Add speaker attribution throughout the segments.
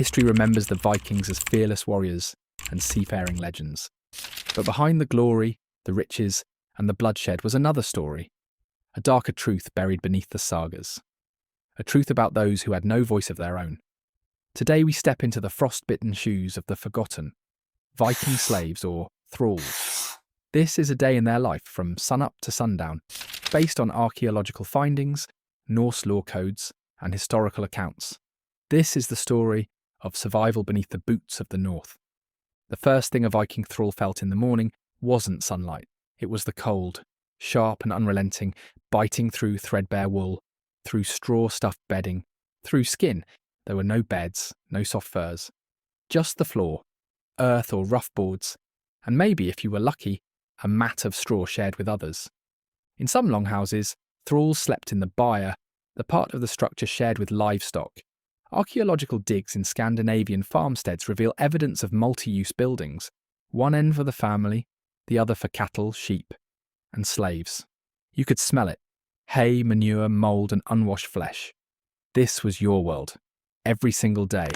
Speaker 1: History remembers the Vikings as fearless warriors and seafaring legends. But behind the glory, the riches, and the bloodshed was another story, a darker truth buried beneath the sagas. A truth about those who had no voice of their own. Today we step into the frost-bitten shoes of the forgotten, Viking slaves or thralls. This is a day in their life from sunup to sundown, based on archaeological findings, Norse law codes, and historical accounts. This is the story of survival beneath the boots of the north. The first thing a Viking thrall felt in the morning wasn't sunlight. It was the cold, sharp and unrelenting, biting through threadbare wool, through straw-stuffed bedding, through skin. There were no beds, no soft furs. Just the floor, earth or rough boards, and maybe, if you were lucky, a mat of straw shared with others. In some longhouses, thralls slept in the byre, the part of the structure shared with livestock. Archaeological digs in Scandinavian farmsteads reveal evidence of multi-use buildings, one end for the family, the other for cattle, sheep, and slaves. You could smell it. Hay, manure, mould, and unwashed flesh. This was your world. Every single day.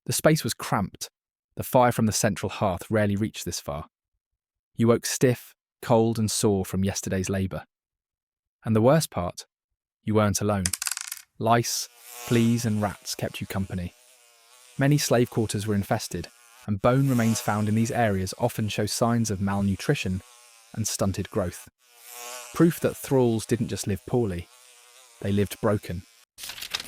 Speaker 1: The space was cramped. The fire from the central hearth rarely reached this far. You woke stiff, cold, and sore from yesterday's labour. And the worst part, you weren't alone. Lice, fleas, and rats kept you company. Many slave quarters were infested, and bone remains found in these areas often show signs of malnutrition and stunted growth. Proof that thralls didn't just live poorly, they lived broken.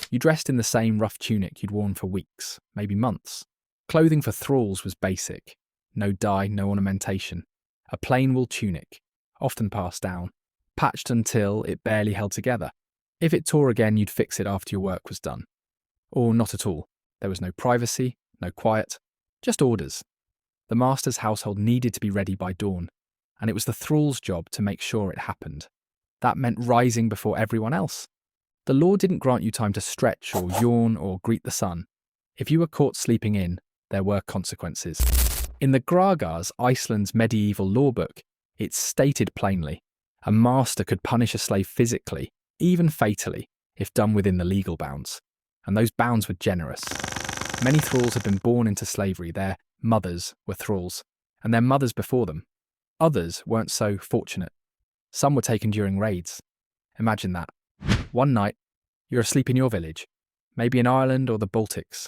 Speaker 1: You dressed in the same rough tunic you'd worn for weeks, maybe months. Clothing for thralls was basic. No dye, no ornamentation. A plain wool tunic, often passed down, patched until it barely held together. If it tore again, you'd fix it after your work was done. Or not at all. There was no privacy, no quiet, just orders. The master's household needed to be ready by dawn, and it was the thrall's job to make sure it happened. That meant rising before everyone else. The law didn't grant you time to stretch or yawn or greet the sun. If you were caught sleeping in, there were consequences. In the Gragas, Iceland's medieval law book, it's stated plainly, a master could punish a slave physically, even fatally, if done within the legal bounds. And those bounds were generous. Many thralls had been born into slavery. Their mothers were thralls, and their mothers before them. Others weren't so fortunate. Some were taken during raids. Imagine that. One night, you're asleep in your village, maybe in Ireland or the Baltics.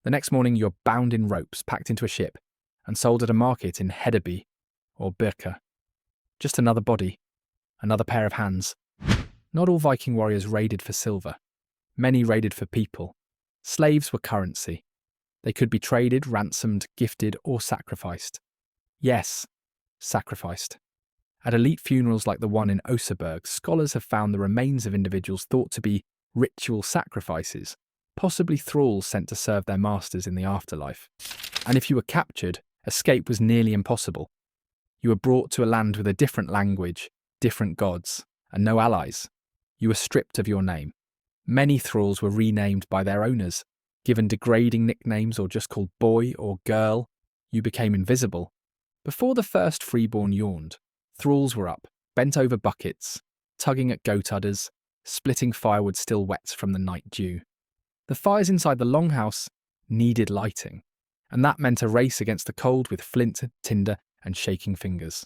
Speaker 1: The next morning, you're bound in ropes, packed into a ship, and sold at a market in Hedeby or Birka. Just another body, another pair of hands. Not all Viking warriors raided for silver. Many raided for people. Slaves were currency. They could be traded, ransomed, gifted, or sacrificed. Yes, sacrificed. At elite funerals like the one in Oseberg, scholars have found the remains of individuals thought to be ritual sacrifices, possibly thralls sent to serve their masters in the afterlife. And if you were captured, escape was nearly impossible. You were brought to a land with a different language, different gods, and no allies. You were stripped of your name. Many thralls were renamed by their owners, given degrading nicknames or just called boy or girl. You became invisible. Before the first freeborn yawned, thralls were up, bent over buckets, tugging at goat udders, splitting firewood still wet from the night dew. The fires inside the longhouse needed lighting, and that meant a race against the cold with flint, tinder, and shaking fingers.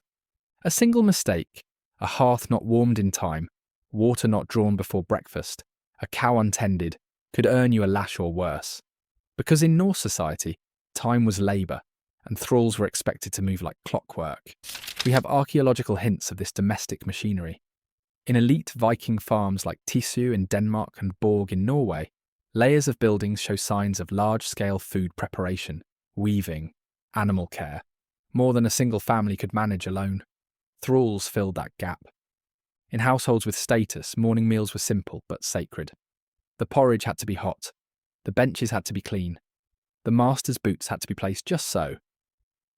Speaker 1: A single mistake, a hearth not warmed in time, water not drawn before breakfast, a cow untended, could earn you a lash or worse. Because in Norse society, time was labour, and thralls were expected to move like clockwork. We have archaeological hints of this domestic machinery. In elite Viking farms like Tisø in Denmark and Borg in Norway, layers of buildings show signs of large-scale food preparation, weaving, animal care, more than a single family could manage alone. Thralls filled that gap. In households with status, morning meals were simple but sacred. The porridge had to be hot. The benches had to be clean. The master's boots had to be placed just so.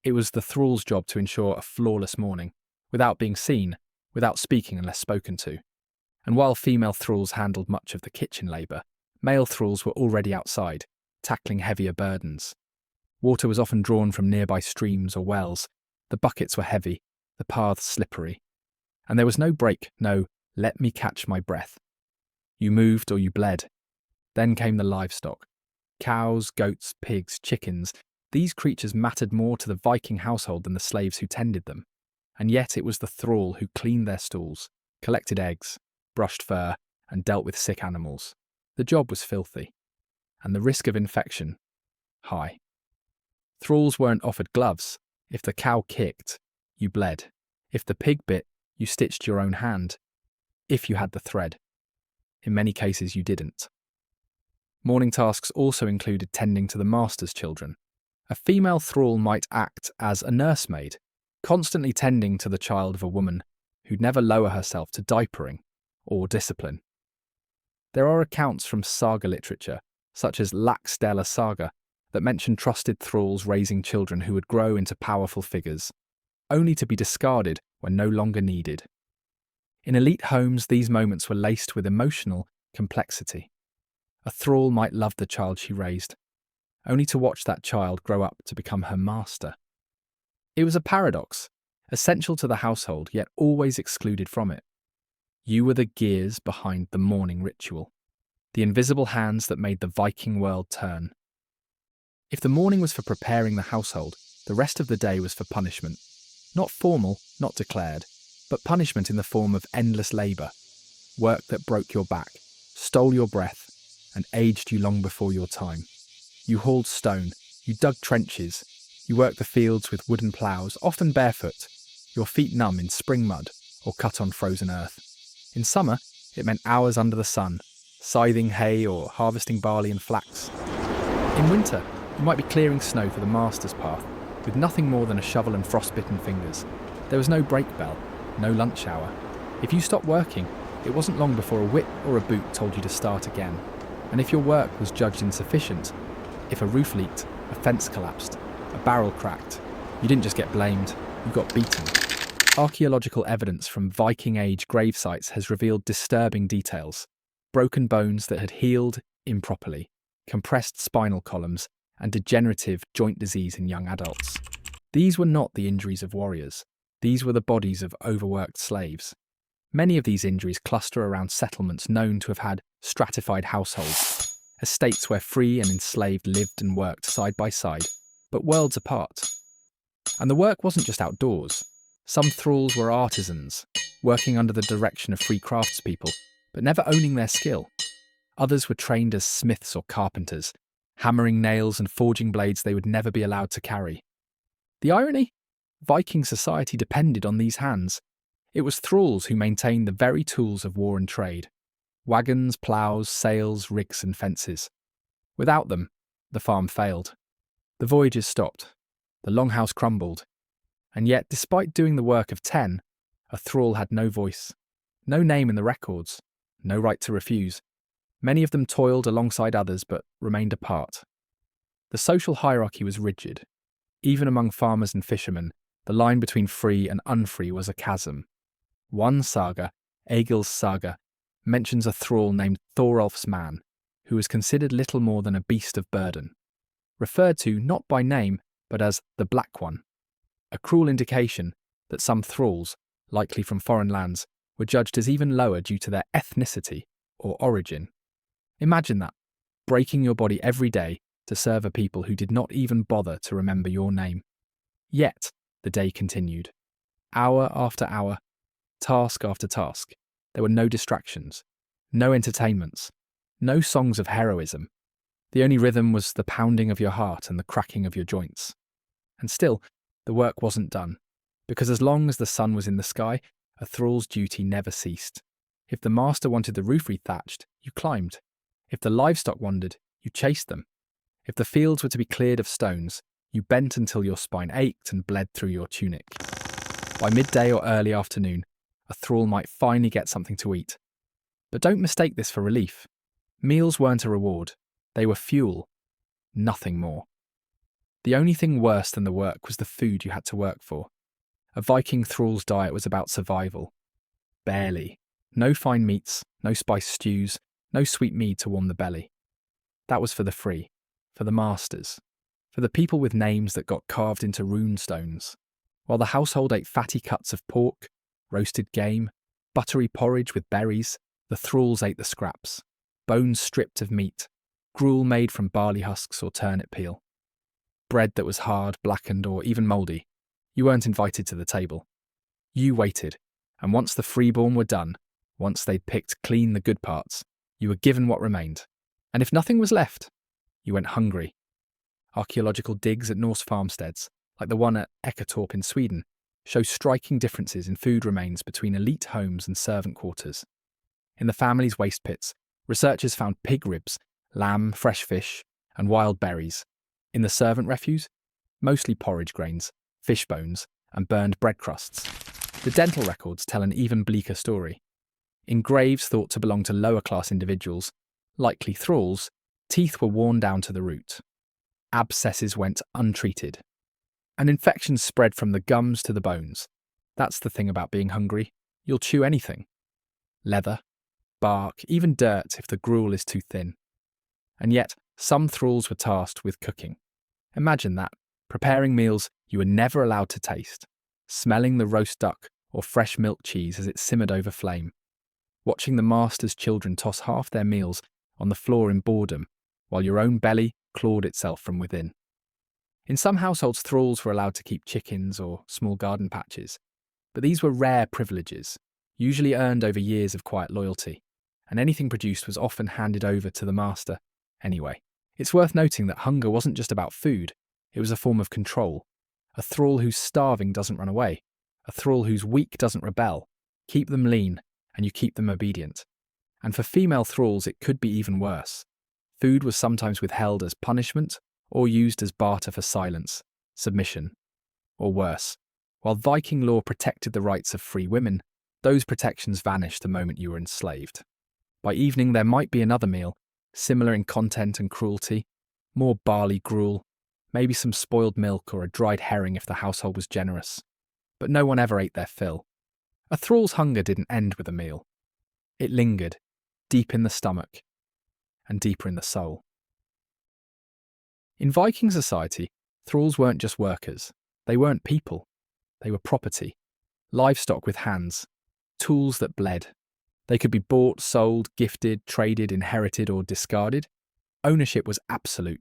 Speaker 1: It was the thrall's job to ensure a flawless morning, without being seen, without speaking unless spoken to. And while female thralls handled much of the kitchen labour, male thralls were already outside, tackling heavier burdens. Water was often drawn from nearby streams or wells. The buckets were heavy, the paths slippery. And there was no break, no, let me catch my breath. You moved or you bled. Then came the livestock. Cows, goats, pigs, chickens, these creatures mattered more to the Viking household than the slaves who tended them. And yet it was the thrall who cleaned their stalls, collected eggs, brushed fur, and dealt with sick animals. The job was filthy, and the risk of infection high. Thralls weren't offered gloves. If the cow kicked, you bled. If the pig bit, you stitched your own hand. If you had the thread. In many cases, you didn't. Morning tasks also included tending to the master's children. A female thrall might act as a nursemaid, constantly tending to the child of a woman who'd never lower herself to diapering or discipline. There are accounts from saga literature, such as Laxdæla saga, that mention trusted thralls raising children who would grow into powerful figures, only to be discarded when no longer needed. In elite homes, these moments were laced with emotional complexity. A thrall might love the child she raised, only to watch that child grow up to become her master. It was a paradox, essential to the household, yet always excluded from it. You were the gears behind the morning ritual, the invisible hands that made the Viking world turn. If the morning was for preparing the household, the rest of the day was for punishment. Not formal, not declared, but punishment in the form of endless labour, work that broke your back, stole your breath, and aged you long before your time. You hauled stone, you dug trenches, you worked the fields with wooden ploughs, often barefoot, your feet numb in spring mud or cut on frozen earth. In summer, it meant hours under the sun, scything hay or harvesting barley and flax. In winter, you might be clearing snow for the master's path, with nothing more than a shovel and frostbitten fingers. There was no break bell, no lunch hour. If you stopped working, it wasn't long before a whip or a boot told you to start again. And if your work was judged insufficient, if a roof leaked, a fence collapsed, a barrel cracked, you didn't just get blamed, you got beaten. Archaeological evidence from Viking-age grave sites has revealed disturbing details. Broken bones that had healed improperly, compressed spinal columns, and degenerative joint disease in young adults. These were not the injuries of warriors. These were the bodies of overworked slaves. Many of these injuries cluster around settlements known to have had stratified households, estates where free and enslaved lived and worked side by side, but worlds apart. And the work wasn't just outdoors. Some thralls were artisans, working under the direction of free craftspeople, but never owning their skill. Others were trained as smiths or carpenters, hammering nails and forging blades they would never be allowed to carry. The irony? Viking society depended on these hands. It was thralls who maintained the very tools of war and trade: wagons, ploughs, sails, rigs and fences. Without them, the farm failed. The voyages stopped. The longhouse crumbled. And yet, despite doing the work of 10, a thrall had no voice, no name in the records, no right to refuse. Many of them toiled alongside others but remained apart. The social hierarchy was rigid. Even among farmers and fishermen, the line between free and unfree was a chasm. One saga, Egil's saga, mentions a thrall named Thors Man, who was considered little more than a beast of burden, referred to not by name but as the Black One, a cruel indication that some thralls, likely from foreign lands, were judged as even lower due to their ethnicity or origin. Imagine that, breaking your body every day to serve a people who did not even bother to remember your name. Yet, the day continued. Hour after hour, task after task. There were no distractions, no entertainments, no songs of heroism. The only rhythm was the pounding of your heart and the cracking of your joints. And still, the work wasn't done, because as long as the sun was in the sky, a thrall's duty never ceased. If the master wanted the roof rethatched, you climbed. If the livestock wandered, you chased them. If the fields were to be cleared of stones, you bent until your spine ached and bled through your tunic. By midday or early afternoon, a thrall might finally get something to eat. But don't mistake this for relief. Meals weren't a reward. They were fuel. Nothing more. The only thing worse than the work was the food you had to work for. A Viking thrall's diet was about survival. Barely. No fine meats, no spiced stews, no sweet mead to warm the belly. That was for the free, for the masters, for the people with names that got carved into rune stones, while the household ate fatty cuts of pork, roasted game, buttery porridge with berries. The thralls ate the scraps, bones stripped of meat, gruel made from barley husks or turnip peel. Bread that was hard, blackened, or even mouldy. You weren't invited to the table. You waited, and once the freeborn were done, once they'd picked clean the good parts, you were given what remained. And if nothing was left, you went hungry. Archaeological digs at Norse farmsteads, like the one at Eckertorp in Sweden, show striking differences in food remains between elite homes and servant quarters. In the family's waste pits, researchers found pig ribs, lamb, fresh fish, and wild berries. In the servant refuse, mostly porridge grains, fish bones, and burned bread crusts. The dental records tell an even bleaker story. In graves thought to belong to lower-class individuals, likely thralls, teeth were worn down to the root. Abscesses went untreated. And infections spread from the gums to the bones. That's the thing about being hungry. You'll chew anything. Leather, bark, even dirt if the gruel is too thin. And yet, some thralls were tasked with cooking. Imagine that, preparing meals you were never allowed to taste, smelling the roast duck or fresh milk cheese as it simmered over flame, watching the master's children toss half their meals on the floor in boredom, while your own belly clawed itself from within. In some households, thralls were allowed to keep chickens or small garden patches, but these were rare privileges, usually earned over years of quiet loyalty, and anything produced was often handed over to the master anyway. It's worth noting that hunger wasn't just about food, it was a form of control. A thrall who's starving doesn't run away. A thrall who's weak doesn't rebel. Keep them lean, and you keep them obedient. And for female thralls, it could be even worse. Food was sometimes withheld as punishment or used as barter for silence, submission, or worse. While Viking law protected the rights of free women, those protections vanished the moment you were enslaved. By evening, there might be another meal, similar in content and cruelty, more barley gruel, maybe some spoiled milk or a dried herring if the household was generous. But no one ever ate their fill. A thrall's hunger didn't end with a meal. It lingered, deep in the stomach, and deeper in the soul. In Viking society, thralls weren't just workers. They weren't people. They were property, livestock with hands, tools that bled. They could be bought, sold, gifted, traded, inherited, or discarded. Ownership was absolute.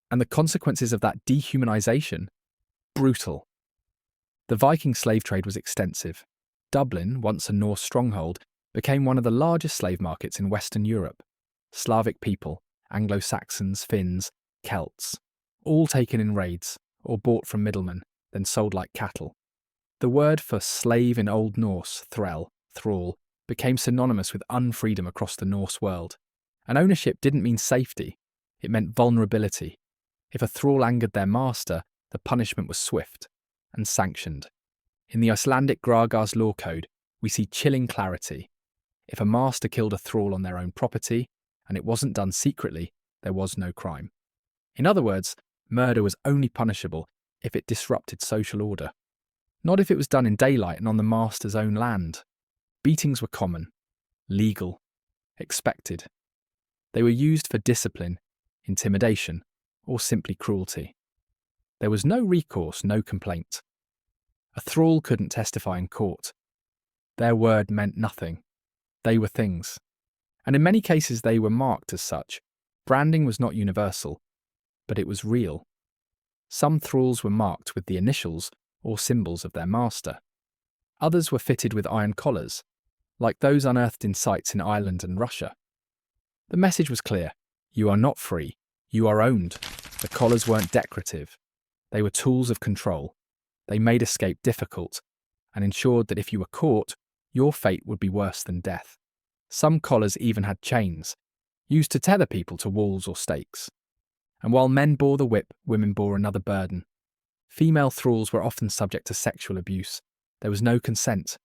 Speaker 1: And the consequences of that dehumanization? Brutal. The Viking slave trade was extensive. Dublin, once a Norse stronghold, became one of the largest slave markets in Western Europe. Slavic people, Anglo-Saxons, Finns, Celts, all taken in raids or bought from middlemen, then sold like cattle. The word for slave in Old Norse, thrall, became synonymous with unfreedom across the Norse world. And ownership didn't mean safety, it meant vulnerability. If a thrall angered their master, the punishment was swift and sanctioned. In the Icelandic Graga's law code, we see chilling clarity. If a master killed a thrall on their own property, and it wasn't done secretly, there was no crime. In other words, murder was only punishable if it disrupted social order. Not if it was done in daylight and on the master's own land. Beatings were common, legal, expected. They were used for discipline, intimidation, or simply cruelty. There was no recourse, no complaint. A thrall couldn't testify in court. Their word meant nothing. They were things. And in many cases they were marked as such. Branding was not universal, but it was real. Some thralls were marked with the initials or symbols of their master. Others were fitted with iron collars, like those unearthed in sites in Ireland and Russia. The message was clear. You are not free. You are owned. The collars weren't decorative. They were tools of control. They made escape difficult and ensured that if you were caught, your fate would be worse than death. Some collars even had chains, used to tether people to walls or stakes. And while men bore the whip, women bore another burden. Female thralls were often subject to sexual abuse. There was no consent,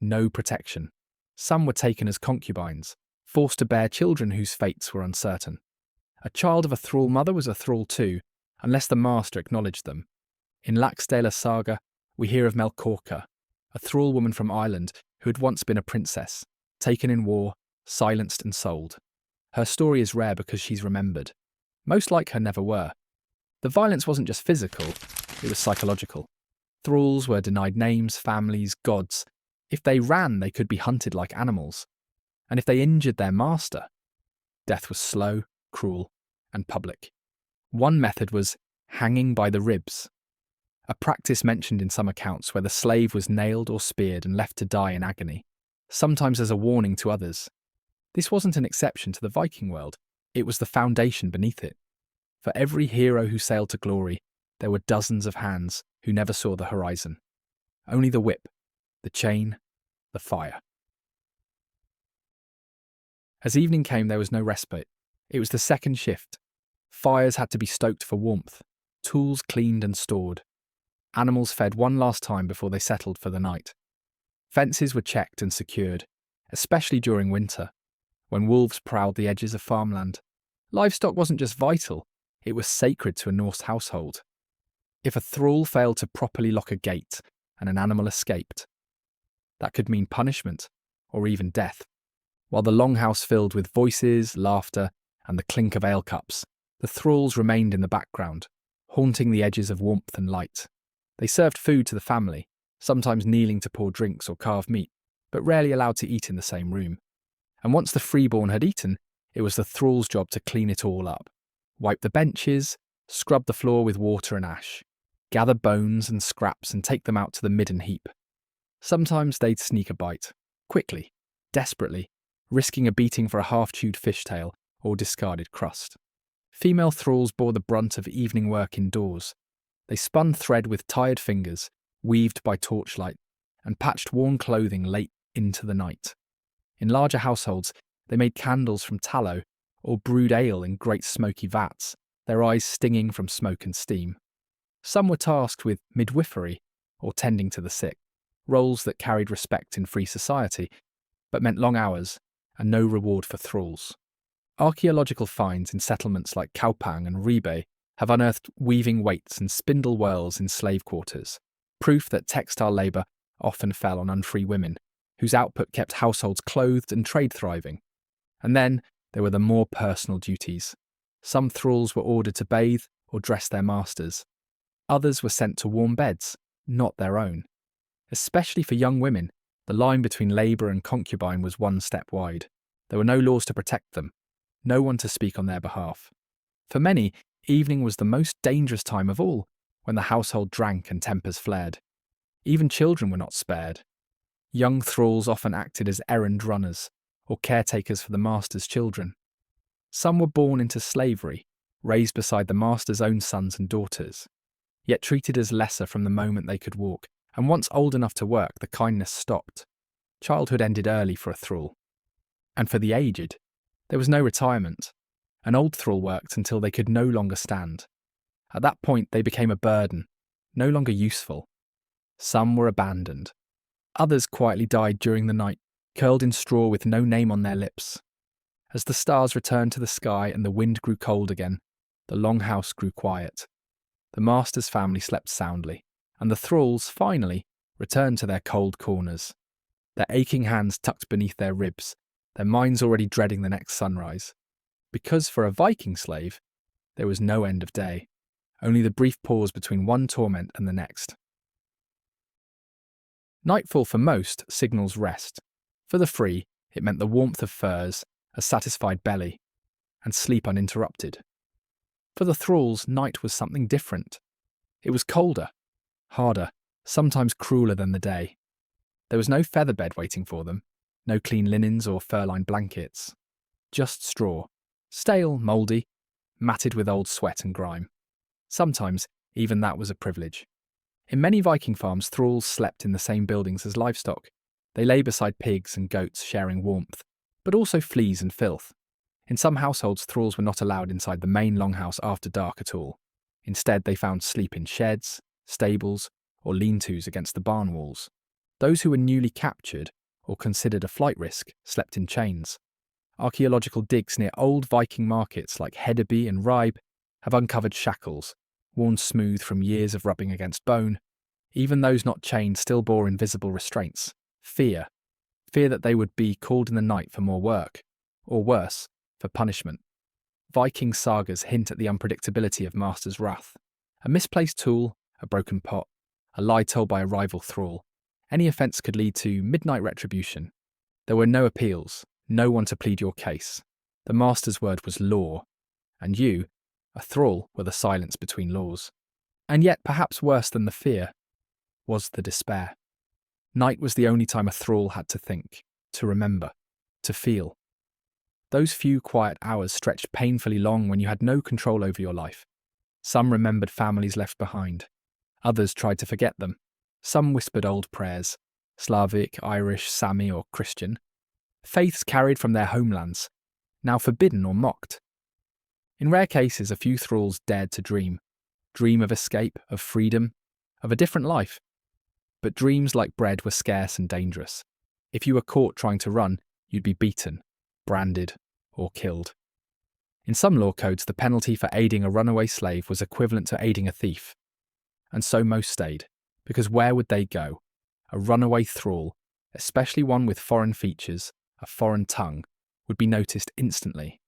Speaker 1: no protection. Some were taken as concubines, forced to bear children whose fates were uncertain. A child of a thrall mother was a thrall too, unless the master acknowledged them. In Laxdæla saga, we hear of Melkorka, a thrall woman from Ireland who had once been a princess, taken in war, silenced and sold. Her story is rare because she's remembered. Most like her never were. The violence wasn't just physical, it was psychological. Thralls were denied names, families, gods. If they ran, they could be hunted like animals. And if they injured their master, death was slow, cruel, and public. One method was hanging by the ribs, a practice mentioned in some accounts where the slave was nailed or speared and left to die in agony, sometimes as a warning to others. This wasn't an exception to the Viking world, it was the foundation beneath it. For every hero who sailed to glory, there were dozens of hands who never saw the horizon. Only the whip, the chain, the fire. As evening came, there was no respite. It was the second shift. Fires had to be stoked for warmth, tools cleaned and stored. Animals fed one last time before they settled for the night. Fences were checked and secured, especially during winter, when wolves prowled the edges of farmland. Livestock wasn't just vital, it was sacred to a Norse household. If a thrall failed to properly lock a gate and an animal escaped, that could mean punishment or even death. While the longhouse filled with voices, laughter, and the clink of ale cups, the thralls remained in the background, haunting the edges of warmth and light. They served food to the family, sometimes kneeling to pour drinks or carve meat, but rarely allowed to eat in the same room. And once the freeborn had eaten, it was the thrall's job to clean it all up, wipe the benches, scrub the floor with water and ash, gather bones and scraps and take them out to the midden heap. Sometimes they'd sneak a bite, quickly, desperately, risking a beating for a half-chewed fishtail or discarded crust. Female thralls bore the brunt of evening work indoors. They spun thread with tired fingers, weaved by torchlight, and patched worn clothing late into the night. In larger households, they made candles from tallow or brewed ale in great smoky vats, their eyes stinging from smoke and steam. Some were tasked with midwifery or tending to the sick, roles that carried respect in free society, but meant long hours and no reward for thralls. Archaeological finds in settlements like Kaupang and Ribe have unearthed weaving weights and spindle whirls in slave quarters, proof that textile labour often fell on unfree women, whose output kept households clothed and trade thriving. And then there were the more personal duties. Some thralls were ordered to bathe or dress their masters. Others were sent to warm beds, not their own. Especially for young women, the line between labour and concubine was one step wide. There were no laws to protect them, no one to speak on their behalf. For many, evening was the most dangerous time of all, when the household drank and tempers flared. Even children were not spared. Young thralls often acted as errand runners, or caretakers for the master's children. Some were born into slavery, raised beside the master's own sons and daughters, yet treated as lesser from the moment they could walk, and once old enough to work, the kindness stopped. Childhood ended early for a thrall. And for the aged, there was no retirement. An old thrall worked until they could no longer stand. At that point, they became a burden, no longer useful. Some were abandoned. Others quietly died during the night, curled in straw with no name on their lips. As the stars returned to the sky and the wind grew cold again, the longhouse grew quiet. The master's family slept soundly, and the thralls, finally, returned to their cold corners, their aching hands tucked beneath their ribs, their minds already dreading the next sunrise. Because for a Viking slave, there was no end of day, only the brief pause between one torment and the next. Nightfall for most signals rest. For the free, it meant the warmth of furs, a satisfied belly, and sleep uninterrupted. For the thralls, night was something different. It was colder, harder, sometimes crueler than the day. There was no feather bed waiting for them, no clean linens or fur-lined blankets. Just straw, stale, mouldy, matted with old sweat and grime. Sometimes, even that was a privilege. In many Viking farms, thralls slept in the same buildings as livestock. They lay beside pigs and goats sharing warmth, but also fleas and filth. In some households, thralls were not allowed inside the main longhouse after dark at all. Instead, they found sleep in sheds, stables, or lean-tos against the barn walls. Those who were newly captured, or considered a flight risk, slept in chains. Archaeological digs near old Viking markets like Hedeby and Ribe have uncovered shackles, worn smooth from years of rubbing against bone. Even those not chained still bore invisible restraints. Fear that they would be called in the night for more work, or worse, for punishment. Viking sagas hint at the unpredictability of master's wrath. A misplaced tool, a broken pot, a lie told by a rival thrall. Any offence could lead to midnight retribution. There were no appeals, no one to plead your case. The master's word was law, and you, a thrall, were the silence between laws. And yet, perhaps worse than the fear, was the despair. Night was the only time a thrall had to think, to remember, to feel. Those few quiet hours stretched painfully long when you had no control over your life. Some remembered families left behind. Others tried to forget them. Some whispered old prayers, Slavic, Irish, Sami, or Christian. Faiths carried from their homelands, now forbidden or mocked. In rare cases, a few thralls dared to dream of escape, of freedom, of a different life. But dreams like bread were scarce and dangerous. If you were caught trying to run, you'd be beaten, branded, or killed. In some law codes, the penalty for aiding a runaway slave was equivalent to aiding a thief. And so most stayed, because where would they go? A runaway thrall, especially one with foreign features, a foreign tongue, would be noticed instantly.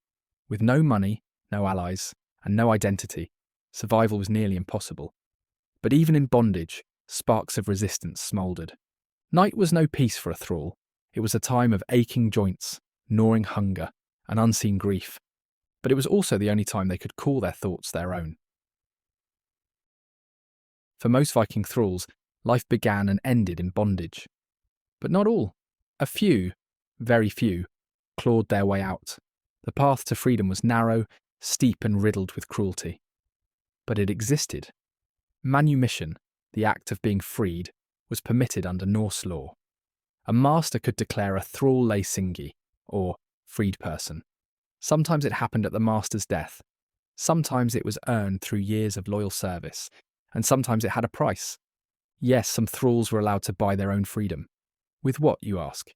Speaker 1: With no money, no allies, and no identity, survival was nearly impossible. But even in bondage, sparks of resistance smouldered. Night was no peace for a thrall. It was a time of aching joints, gnawing hunger, and unseen grief. But it was also the only time they could call their thoughts their own. For most Viking thralls, life began and ended in bondage. But not all. A few, very few, clawed their way out. The path to freedom was narrow, steep and riddled with cruelty. But it existed. Manumission, the act of being freed, was permitted under Norse law. A master could declare a thrall leisingi, or freed person. Sometimes it happened at the master's death. Sometimes it was earned through years of loyal service, and sometimes it had a price. Yes, some thralls were allowed to buy their own freedom. With what, you ask?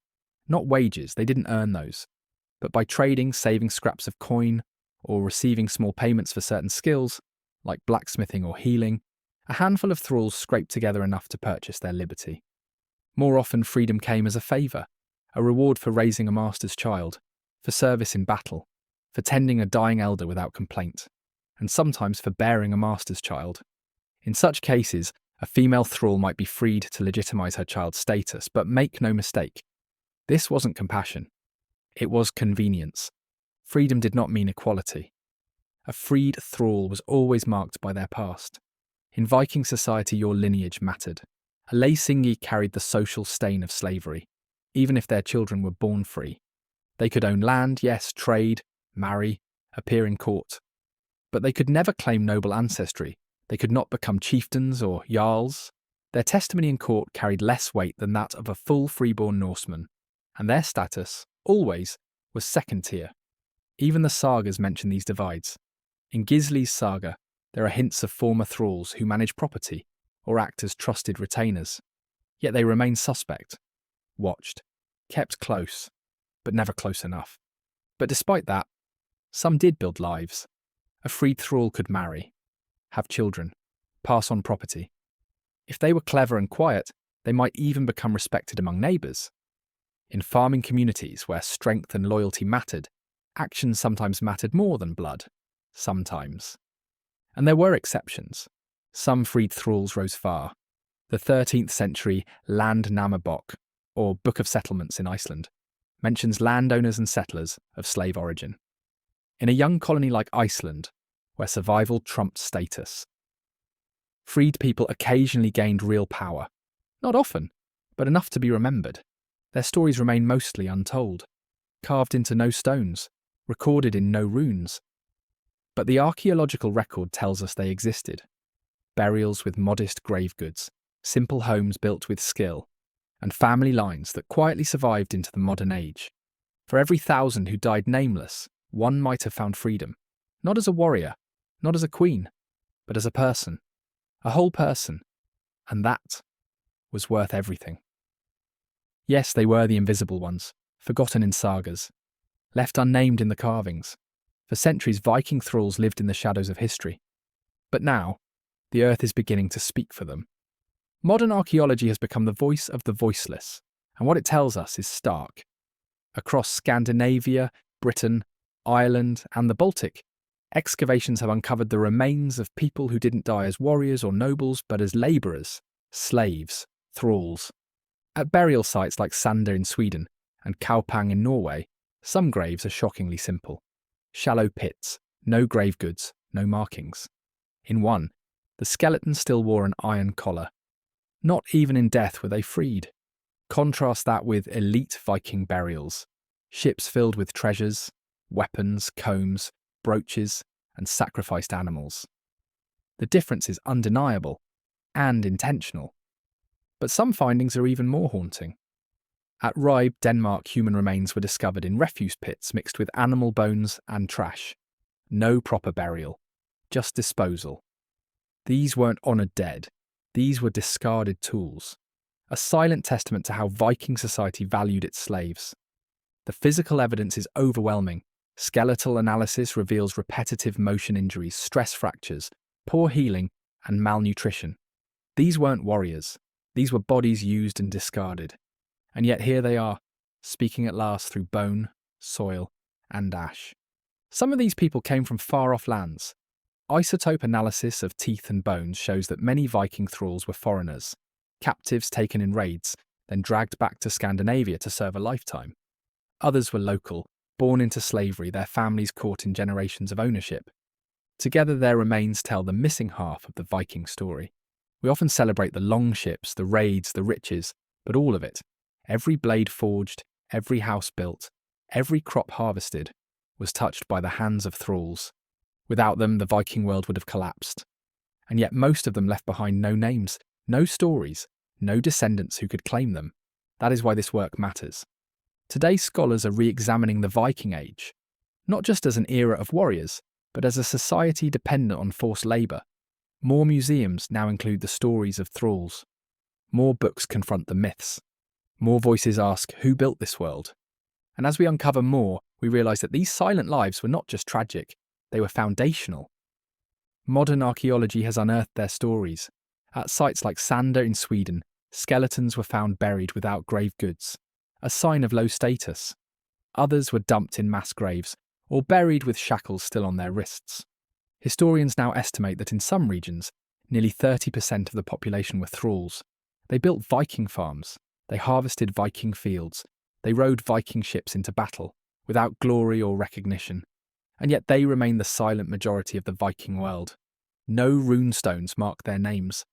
Speaker 1: Not wages, they didn't earn those, but by trading, saving scraps of coin, or receiving small payments for certain skills, like blacksmithing or healing, a handful of thralls scraped together enough to purchase their liberty. More often, freedom came as a favour, a reward for raising a master's child, for service in battle, for tending a dying elder without complaint, and sometimes for bearing a master's child. In such cases, a female thrall might be freed to legitimise her child's status, but make no mistake, this wasn't compassion. It was convenience. Freedom did not mean equality. A freed thrall was always marked by their past. In Viking society, your lineage mattered. A leisingi carried the social stain of slavery, even if their children were born free. They could own land, yes, trade, marry, appear in court. But they could never claim noble ancestry. They could not become chieftains or jarls. Their testimony in court carried less weight than that of a full freeborn Norseman, and their status, always, was second tier. Even the sagas mention these divides. In Gisli's saga, there are hints of former thralls who manage property or act as trusted retainers. Yet they remain suspect, watched, kept close, but never close enough. But despite that, some did build lives. A freed thrall could marry, have children, pass on property. If they were clever and quiet, they might even become respected among neighbours. In farming communities where strength and loyalty mattered, actions sometimes mattered more than blood. Sometimes. And there were exceptions. Some freed thralls rose far. The 13th century Landnámabók, or Book of Settlements in Iceland, mentions landowners and settlers of slave origin. In a young colony like Iceland, where survival trumped status, freed people occasionally gained real power. Not often, but enough to be remembered. Their stories remain mostly untold, carved into no stones, recorded in no runes. But the archaeological record tells us they existed. Burials with modest grave goods, simple homes built with skill, and family lines that quietly survived into the modern age. For every 1,000 who died nameless, one might have found freedom, not as a warrior, not as a queen, but as a person, a whole person, and that was worth everything. Yes, they were the invisible ones, forgotten in sagas, left unnamed in the carvings. For centuries, Viking thralls lived in the shadows of history. But now, the earth is beginning to speak for them. Modern archaeology has become the voice of the voiceless, and what it tells us is stark. Across Scandinavia, Britain, Ireland, and the Baltic, excavations have uncovered the remains of people who didn't die as warriors or nobles, but as labourers, slaves, thralls. At burial sites like Sander in Sweden and Kaupang in Norway, some graves are shockingly simple. Shallow pits, No grave goods, no markings. In one, the skeleton still wore an iron collar. Not even in death were they freed. Contrast that with elite Viking burials, ships filled with treasures, weapons, combs, brooches, and sacrificed animals. The difference is undeniable and intentional. But some findings are even more haunting. At Ribe, Denmark, human remains were discovered in refuse pits mixed with animal bones and trash. No proper burial, just disposal. These weren't honoured dead, these were discarded tools. A silent testament to how Viking society valued its slaves. The physical evidence is overwhelming. Skeletal analysis reveals repetitive motion injuries, stress fractures, poor healing, and malnutrition. These weren't warriors. These were bodies used and discarded. And yet here they are, speaking at last through bone, soil, and ash. Some of these people came from far-off lands. Isotope analysis of teeth and bones shows that many Viking thralls were foreigners, captives taken in raids, then dragged back to Scandinavia to serve a lifetime. Others were local, born into slavery, their families caught in generations of ownership. Together their remains tell the missing half of the Viking story. We often celebrate the long ships, the raids, the riches, but all of it, every blade forged, every house built, every crop harvested, was touched by the hands of thralls. Without them, the Viking world would have collapsed. And yet most of them left behind no names, no stories, no descendants who could claim them. That is why this work matters. Today, scholars are re-examining the Viking Age, not just as an era of warriors, but as a society dependent on forced labour. More museums now include the stories of thralls. More books confront the myths. More voices ask, who built this world? And as we uncover more, we realise that these silent lives were not just tragic, they were foundational. Modern archaeology has unearthed their stories. At sites like Sanda in Sweden, skeletons were found buried without grave goods, a sign of low status. Others were dumped in mass graves, or buried with shackles still on their wrists. Historians now estimate that in some regions, nearly 30% of the population were thralls. They built Viking farms, they harvested Viking fields, they rowed Viking ships into battle, without glory or recognition. And yet they remain the silent majority of the Viking world. No runestones mark their names.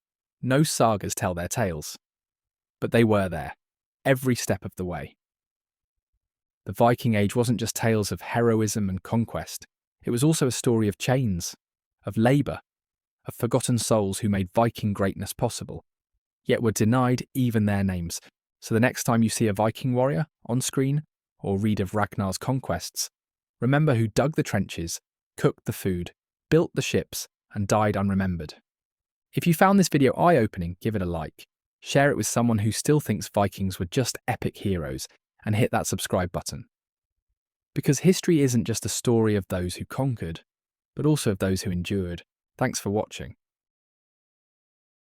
Speaker 1: No sagas tell their tales. But they were there, every step of the way. The Viking Age wasn't just tales of heroism and conquest. It was also a story of chains, of labour, of forgotten souls who made Viking greatness possible, yet were denied even their names. So the next time you see a Viking warrior on screen, or read of Ragnar's conquests, remember who dug the trenches, cooked the food, built the ships, and died unremembered. If you found this video eye-opening, give it a like. Share it with someone who still thinks Vikings were just epic heroes, and hit that subscribe button. Because history isn't just a story of those who conquered, but also of those who endured. Thanks for watching.